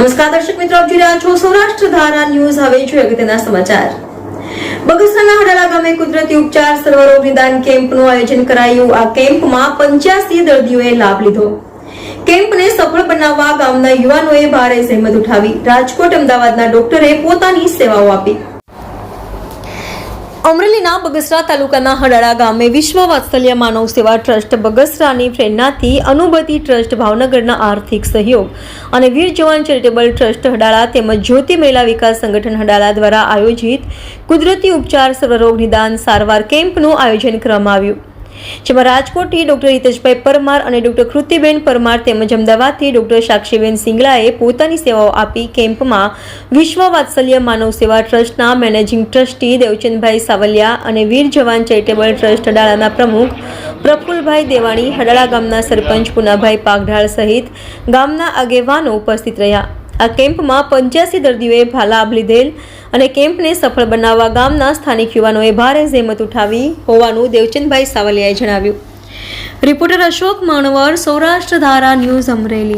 નમસ્કાર દર્શક મિત્રો, આપ જોઈ રહ્યા છો સૌરાષ્ટ્ર ધારા ન્યૂઝ। હવે જોઈએ અગત્યના સમાચાર। બગસરાના હડાલા ગામે કુદરતી ઉપચાર સર્વરોગ નિદાન કેમ્પનું આયોજન કરાયું। આ કેમ્પમાં 85 દર્દીઓએ લાભ લીધો। કેમ્પને સફળ બનાવવા ગામના યુવાનોએ ભારે જહેમત ઉઠાવી। રાજકોટ, અમદાવાદના ડોક્ટરે પોતાની સેવાઓ આપી। અમરેલીના બગસરા તાલુકાના હડાળા ગામે વિશ્વ વાત્સલ્ય માનવ સેવા ટ્રસ્ટ બગસરાની પ્રેરણાથી અનુભૂતિ ટ્રસ્ટ ભાવનગરના આર્થિક સહયોગ અને વીર જવાન ચેરિટેબલ ટ્રસ્ટ હડાળા તેમજ જ્યોતિ મહિલા વિકાસ સંગઠન હડાળા દ્વારા આયોજિત કુદરતી ઉપચાર સર્વરોગ નિદાન સારવાર કેમ્પનું આયોજન કરવામાં આવ્યું, જેમાં રાજકોટથી ડોક્ટર હિતેશભાઈ પરમાર અને ડોક્ટર કૃતિબેન પરમાર તેમજ અમદાવાદથી ડોક્ટર સાક્ષીબેન સિંગલાએ પોતાની સેવાઓ આપી। કેમ્પમાં વિશ્વ વાત્સલ્ય માનવ સેવા ટ્રસ્ટના મેનેજિંગ ટ્રસ્ટી દેવચંદભાઈ સાવલિયા અને વીર જવાન ચેરિટેબલ ટ્રસ્ટ હડાળાના પ્રમુખ પ્રફુલભાઈ દેવાણી, હડાળા ગામના સરપંચ પુનાભાઈ પાગઢાળ સહિત ગામના આગેવાનો ઉપસ્થિત રહ્યા। આ કેમ્પમાં 85 દર્દીઓએ લાભ લીધેલ અને કેમ્પને સફળ બનાવવા ગામના સ્થાનિક યુવાનોએ ભારે જહેમત ઉઠાવી હોવાનું દેવચંદભાઈ સાવલિયાએ જણાવ્યું। રિપોર્ટર અશોક માણવર, સૌરાષ્ટ્ર ધારા ન્યૂઝ, અમરેલી।